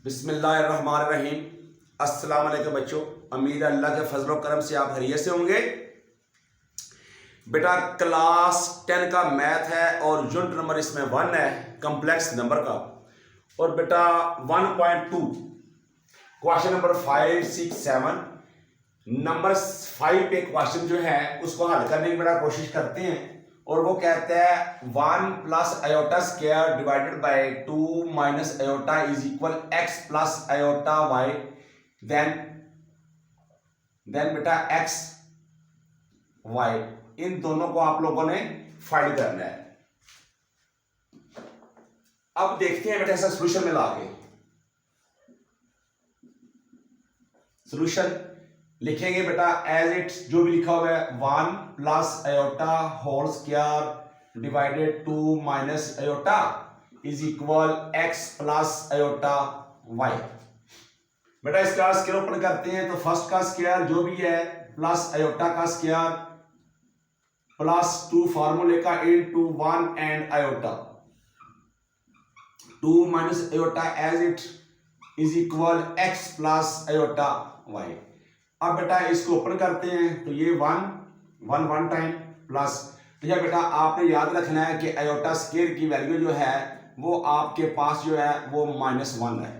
बिस्मिल्लाहिर्रहमानिर्रहीम। अस्सलाम वालेकुम बच्चों, उम्मीद है अल्लाह के फजल और करम से आप खैरियत से होंगे। बेटा क्लास 10 का मैथ है और यूनिट नंबर इसमें 1 है कम्प्लेक्स नंबर का। और बेटा 1.2 क्वेश्चन नंबर 5, 6, 7 नंबर 5 पे क्वेश्चन जो है उसको हल करने की बेटा कोशिश करते हैं। और वो कहता है 1 plus iota square divided by 2 minus iota is equal x plus iota y। Then बेटा x y इन दोनों को आप लोगों ने फाइंड करना है। अब देखते हैं बेटा ऐसा सोल्यूशन में लाके सोल्यूशन लिखेंगे बेटा एज इट जो भी लिखा हुआ है 1 plus iota whole square divided 2 minus iota is equal x plus iota y। बेटा इसका स्क्वायर ओपन करते हैं तो फर्स्ट का स्क्वायर जो भी है प्लस आयोटा का स्क्वायर प्लस 2 फार्मूले का into 1 and iota 2 minus iota as it is equal x plus iota y। अब बेटा इसको ओपन करते हैं तो ये 1 टाइम प्लस तो यह बेटा आपने याद रखना है कि आयोटा स्क्वायर की वैल्यू जो है वो आपके पास जो है वो -1 है।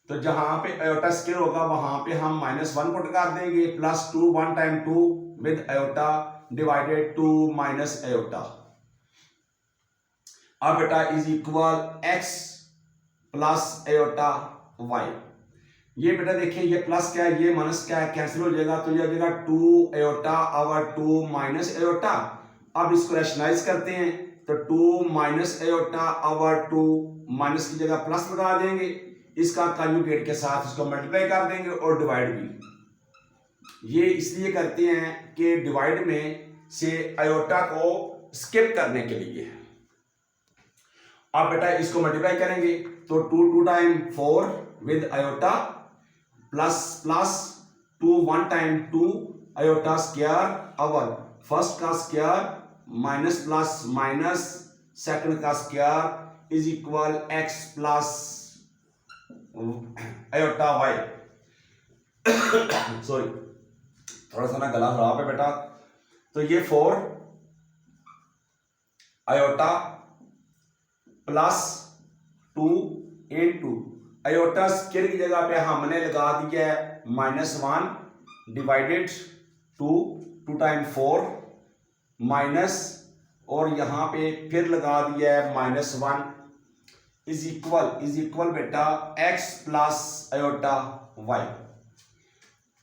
तो जहां पे आयोटा स्क्वायर होगा वहां पे हम -1 पुट कर देंगे plus 2 1 time 2 with iota divided 2 minus iota. अब बेटा is equal x plus iota y। ये बेटा देखिए ये प्लस क्या है ये माइनस क्या है कैंसिल हो जाएगा तो ये हो जाएगा 2 आयोटा ओवर 2 माइनस आयोटा। अब इसको रैशनलाइज करते हैं तो 2 माइनस आयोटा ओवर 2 माइनस की जगह प्लस लगा देंगे, इसका कॉन्जुगेट के साथ इसको मल्टीप्लाई कर देंगे और डिवाइड भी। ये इसलिए करते हैं कि डिवाइड में से आयोटा को स्किप करने के लिए। अब बेटा इसको मल्टीप्लाई करेंगे तो 2 time 4 with iota plus plus 2 1 time 2 iota square over first का square minus plus minus second का square is equal x plus iota y। Sorry थोड़ा सा ना गला खराब है बेटा। तो ये 4 iota plus 2 into iota square की जगह पे हमने लगा दिया है -1 डिवाइडेड 2 टाइम 4 माइनस और यहां पे फिर लगा दिया है -1 इज इक्वल बेटा x प्लस आयोटा y।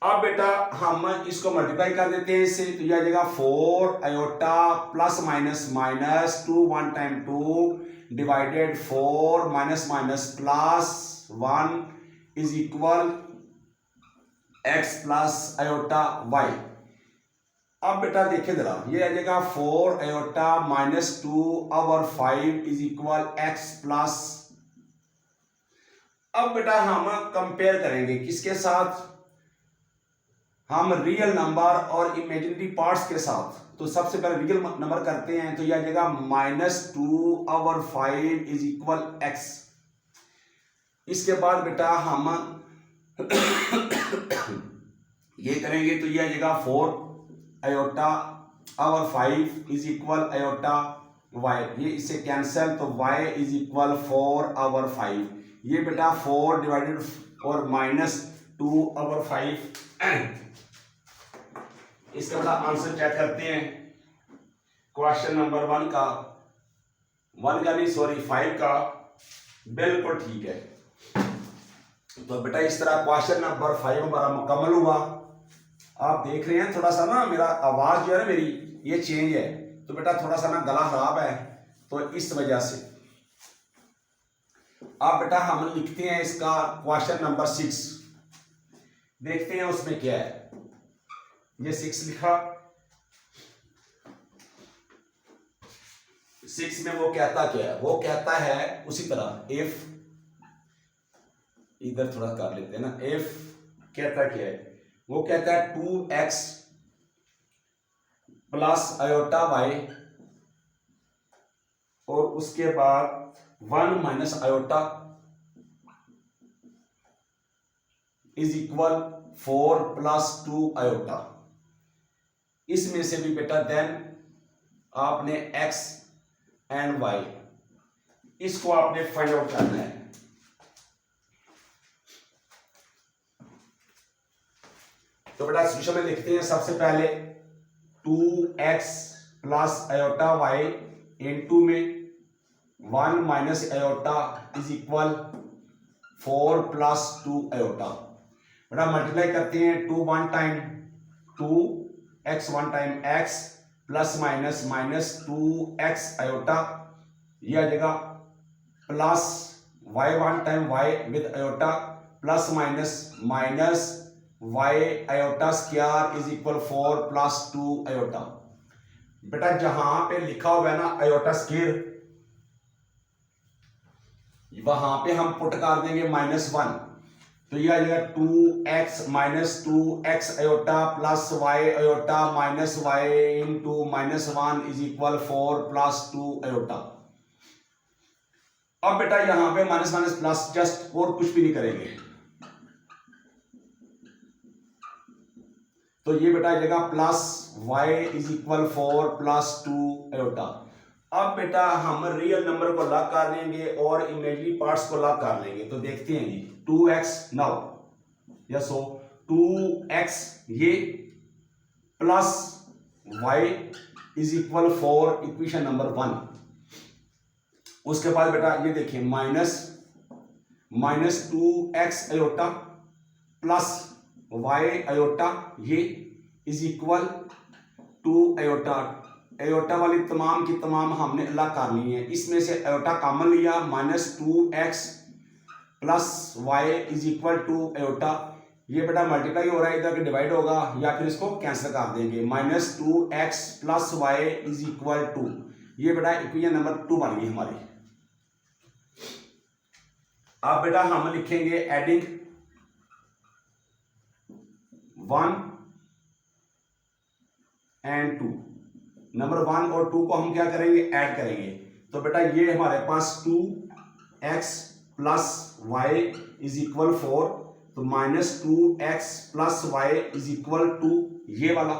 अब बेटा हम इसको मल्टीप्लाई कर देते हैं इससे तो यह आ जाएगा 4 iota plus minus minus 2 1 time 2 divided 4 minus minus plus 1 is equal x plus iota y। अब बेटा देखिए जरा ये आ जाएगा 4 iota minus 2 over 5 is equal x plus. अब बेटा हम कंपेयर करेंगे किसके साथ, हम रियल नंबर और इमेजिनरी पार्ट्स के साथ। तो सबसे पहले रियल नंबर करते हैं तो यह आ जाएगा -2 ओवर 5 इज इक्वल x। इसके बाद बेटा हम ये करेंगे तो ये आ जाएगा 4 iota over 5 is equal iota y। ये इससे कैंसिल तो y इज इक्वल 4 ओवर 5। ये बेटा 4 डिवाइडेड और -2 ओवर 5। इसका आंसर चेक करते हैं क्वेश्चन नंबर 1 का 5 का बिल्कुल ठीक है। तो बेटा इस तरह क्वेश्चन नंबर 5 हमारा मुकम्मल हुआ। आप देख रहे हैं थोड़ा सा ना मेरा आवाज जो है ना मेरी ये चेंज है तो बेटा थोड़ा सा ना गला खराब है तो इस वजह से। अब बेटा हम लिखते हैं इसका क्वेश्चन नंबर 6, देखते हैं उसमें क्या है। ये 6 लिखा, 6 में वो कहता क्या है, वो कहता है उसी तरह इफ, इधर थोड़ा कर लेते हैं ना, इफ कहता क्या है, वो कहता है 2x प्लस आयोटा y और उसके बाद 1 minus iota is equal 4 plus 2 iota. इसमें से भी बेटा देन आपने x एंड y इसको आपने फाइंड आउट करना है। तो बेटा सोल्यूशन में लिखते हैं सबसे पहले 2x plus iota y into में 1 minus iota is equal 4 plus 2 iota. बेटा मल्टीप्लाई करते हैं 2 1 time 2 x 1 time x plus minus minus 2x iota, यह आ जाएगा plus y 1 time y with iota plus minus minus y iota square is equal 4 plus 2 iota. बेटा जहां पे लिखा हुआ है ना आयोटा स्क्वायर, वहां पे हम पुट कर देंगे -1, तो यह आ जाएगा 2x minus 2x iota plus y iota minus y into -1 is equal 4 plus 2 iota. अब बेटा यहां पे माइनस माइनस प्लस जस्ट और कुछ भी नहीं करेंगे, तो ये बेटा आ जाएगा plus y is equal 4 plus 2 iota. अब बेटा हम रियल नंबर को लॉक कर लेंगे और इमेजिनरी पार्ट्स को लॉक कर लेंगे। तो देखते हैं जी 2x नाउ यस हो 2x ये plus y is equal 4 equation number 1। उसके बाद बेटा ये देखिए minus 2x iota plus y iota ये इज इक्वल 2 आयोटा। आयोटा वाली तमाम की तमाम हमने अलग कर ली है, इसमें से आयोटा कॉमन लिया -2x plus y is equal 2 iota. ये बेटा मल्टीप्लाई हो रहा है, इधर के डिवाइड होगा या फिर इसको कैंसिल कर देंगे। -2x plus y is equal 2, ये बेटा इक्वेशन नंबर 2 बन गई हमारी। अब बेटा हम लिखेंगे एडिंग 1 एंड 2, नंबर 1 और 2 को हम क्या करेंगे ऐड करेंगे। तो बेटा ये हमारे पास 2x plus y is equal 4, तो -2x plus y is equal 2 ये वाला।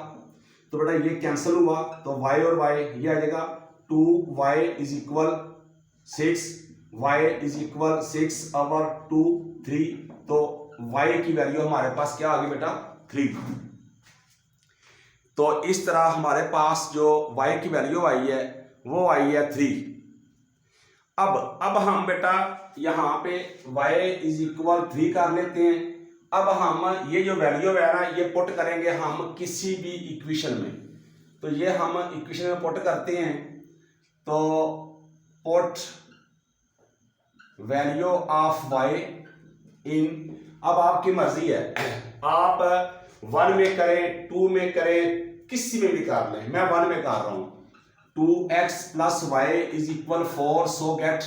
तो बेटा ये कैंसिल हुआ तो y और y ये आ जाएगा 2y is equal 6, y is equal 6 over 2 3, तो y की वैल्यू हमारे पास क्या आ गई बेटा 3। तो इस तरह हमारे पास जो y की वैल्यू आई है वो आई है 3। अब हम बेटा यहाँ पे y इज इक्वल 3 कर लेते हैं। अब हम ये जो वैल्यू है ना ये पुट करेंगे हम किसी भी इक्वेशन में। तो ये हम इक्वेशन में पुट करते हैं, तो पुट वैल्यू ऑफ y इन, अब आपकी मर्जी है, आप 1 में करें 2 में करें किसी में भी कर लें। मैं 1 में कर रहा हूं 2x plus y is equal 4 so gate.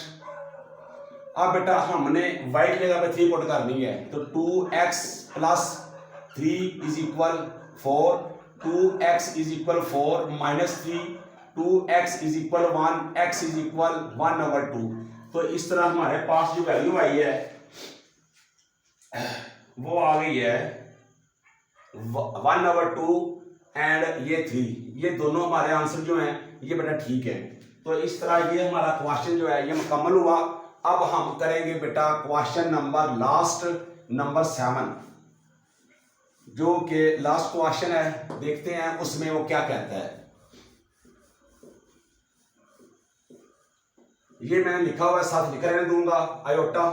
अब बेटा हमने y की जगह पे 3 पुट करनी है, तो 2x plus 3 is equal 4, 2x is equal 4 -3, 2x is equal 1, x is equal 1/2। तो इस तरह हमारे पास जो वैल्यू आई है वो आ गई है 1/2 एंड ये 3, ये दोनों हमारे आंसर जो हैं ये बेटा ठीक है। तो इस तरह ये हमारा क्वेश्चन जो है ये मुकम्मल हुआ। अब हम करेंगे बेटा क्वेश्चन नंबर लास्ट नंबर 7, जो कि लास्ट क्वेश्चन है, देखते हैं उसमें वो क्या कहता है। ये मैंने लिखा हुआ है, साथ लिख रहने दूंगा आयोटा।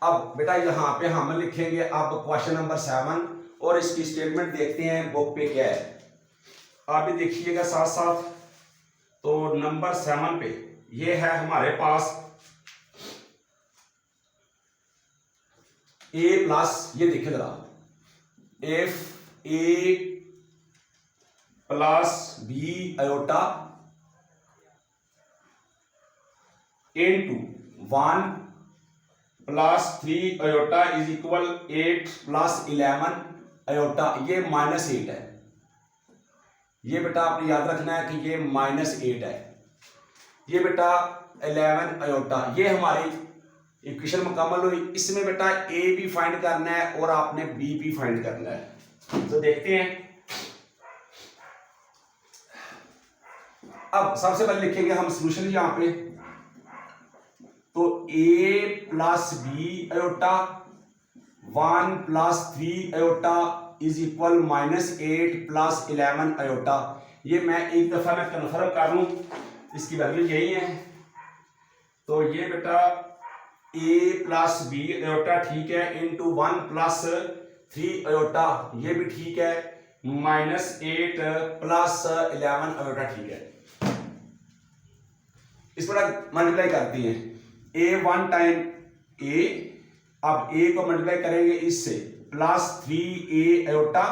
अब बेटा यहाँ पे हम लिखेंगे अब क्वेश्चन नंबर 7 और इसकी स्टेटमेंट देखते हैं बुक पे क्या है, आप भी देखिएगा साथ साथ। तो नंबर 7 पे ये है हमारे पास a प्लस, ये देखिए जरा, if a plus b iota into 1 plus 3 iota is equal 8 plus 11 iota, ये -8 है। ये बेटा आपने याद रखना है कि ये -8 है। ये बेटा 11 आयोटा, ये हमारी इक्वेशन मुकम्मल हुई। इसमें बेटा ए भी फाइंड करना है और आपने बी भी फाइंड करना है। तो देखते हैं। अब सबसे पहले लिखेंगे हम सोल्यूशन यहां पे, तो a plus b iota 1 plus 3 iota is equal -8 plus 11 iota. ये मैं एक दफा मैं कन्फर्म कर लूं, इसकी वैल्यू यही है। तो ये बेटा a प्लस बी अयोटा ठीक है, इंटू 1 प्लस 3 अयोटा ये भी ठीक है, -8 प्लस 11 अयोटा ठीक है। इस पर मल्टीप्लाई करती हैं, a 1 टाइम a, अब a को मल्टीप्लाई करेंगे इससे, plus 3a iota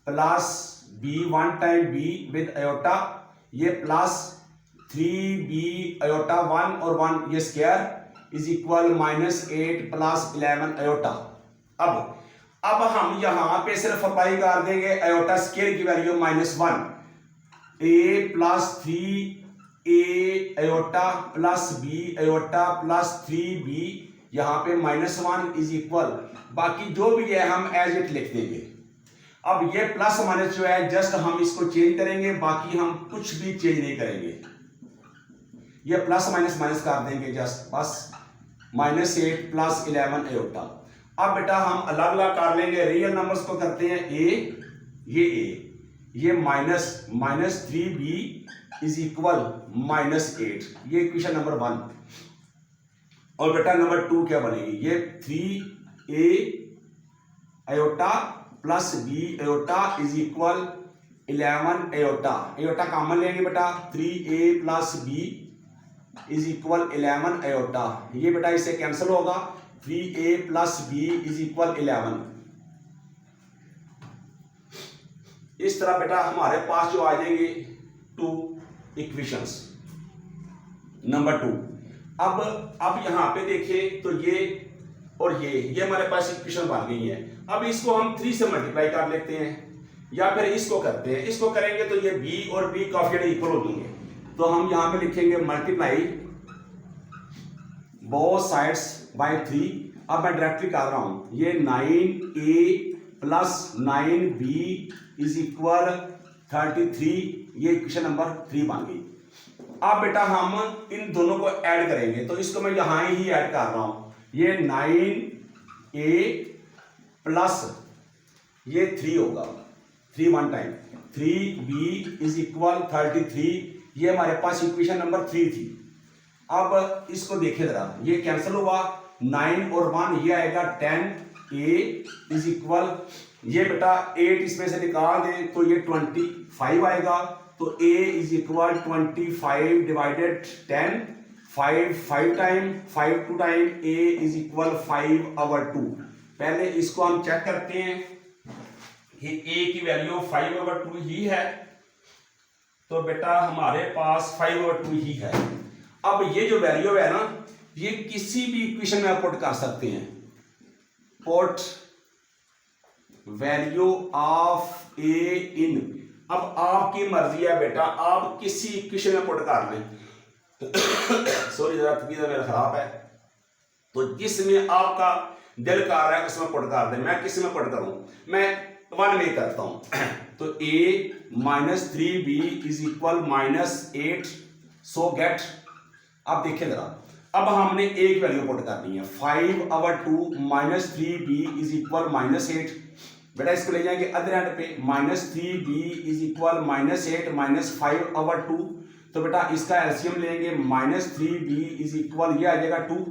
plus b 1 time b with iota, ये प्लस 3b अयोटा 1 और 1 ये square is equal -8 plus 11 iota. अब हम यहां पे सिर्फ अप्लाई कर देंगे अयोटा स्क्वायर की value -1, a plus 3a iota plus b iota plus 3b, यहां पे -1 इज इक्वल, बाकी जो भी है हम एज इट लिख देंगे। अब ये प्लस माइनस जो है जस्ट हम इसको चेंज करेंगे, बाकी हम कुछ भी चेंज नहीं करेंगे, ये प्लस माइनस माइनस कर देंगे जस्ट बस, -8 प्लस 11 अयोटा। अब बेटा हम अलग अलग कर लेंगे, रियल नंबर्स को करते हैं a, ये -3b इज इक्वल -8, ये इक्वेशन नंबर 1। और बेटा नंबर 2 क्या बनेगी, ये 3a iota plus b iota is equal 11 iota, iota common लेंगे बेटा, 3a plus b is equal 11 iota, ये बेटा इससे कैंसिल होगा, 3a plus b is equal 11। इस तरह बेटा हमारे पास जो आ जाएंगे 2 इक्वेशंस। नंबर 2, अब यहां पे देखें तो ये और ये हमारे पास इक्वेशन बन गई है। अब इसको हम 3 से मल्टीप्लाई कर लेते हैं, या फिर इसको करते हैं, इसको करेंगे तो ये b और b काफी इक्वल हो जाएंगे। तो हम यहां पे लिखेंगे मल्टीप्लाई बोथ साइड्स बाय 3। अब मैं डायरेक्टली कर रहा हूं, ये 9a plus 9b is equal 33, ये इक्वेशन नंबर 3 बन गई। अब बेटा हम इन दोनों को ऐड करेंगे, तो इसको मैं यहां ही ऐड कर रहा हूं, ये 9a प्लस ये 3 होगा, 3 1 टाइम 3b इज इक्वल 33, ये हमारे पास इक्वेशन नंबर 3 थी। अब इसको देखें जरा, ये कैंसिल हुआ, 9 और 1 ये आएगा 10a इज इक्वल, ये बेटा 8 इसमें से निकाल दें तो ये 25 आएगा, तो a is equal 25 divided 10, 5 time 5 2 time a is equal 5/2। पहले इसको हम चेक करते हैं कि a की वैल्यू 5/2 ही है, तो बेटा हमारे पास 5/2 ही है। अब ये जो वैल्यू है ना, ये किसी भी इक्वेशन में आप पुट कर सकते हैं, पुट वैल्यू ऑफ a इन, अब आपकी मर्जी है बेटा, आप किसी इक्वेशन में पुट कर लें। सॉरी जरा तबीयत मेरा खराब है, तो जिसमें आपका दिल कर रहा है उसमें पुट कर दें। मैं किस में पुट करूं, मैं 1 में करता हूं, तो a -3b is equal -8, so gate. अब देखिए जरा, अब हमने एक वैल्यू पुट करनी है, 5/2 -3b इज इक्वल -8। बेटा इसको ले जाएंगे अदर एंड पे, -3b इज इक्वल -8 -5/2, तो बेटा इसका एलसीएम लेंगे, -3b इज इक्वल ये आ जाएगा 2,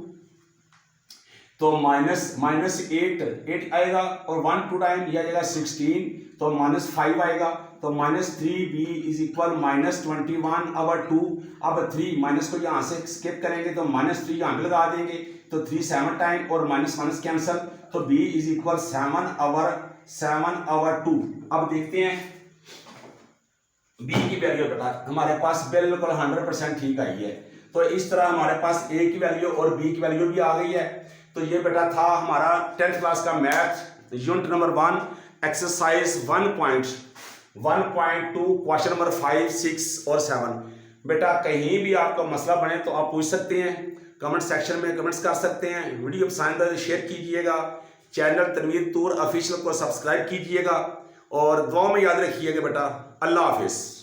तो -8 आएगा, और 1 2 टाइम ये आ जाएगा 16, तो -5 आएगा, तो -3b इज इक्वल -21/2। अब 3 माइनस को यहां से स्किप करेंगे तो -3 यहां पे लगा देंगे, तो 3 7 टाइम और माइनस कैंसल, तो b इज इक्वल 7/2। अब देखते हैं b की वैल्यू बेटा हमारे पास बिल्कुल 100% ठीक आई है, तो इस तरह हमारे पास a की वैल्यू और b की वैल्यू भी आ गई है। तो ये बेटा था हमारा 10th क्लास का math unit number 1 exercise 1.2 question number 5 6 और 7। बेटा कहीं भी आपका मसला बने तो आप पूछ सकते हैं, कमेंट सेक्शन में कमेंट्स कर सकते हैं। वीडियो पसंद आए शेयर कीजिएगा। चैनल तनवीर तूर ऑफिशियल को सब्सक्राइब कीजिएगा और दुआ में याद रखिएगा बेटा। अल्लाह हाफिज़।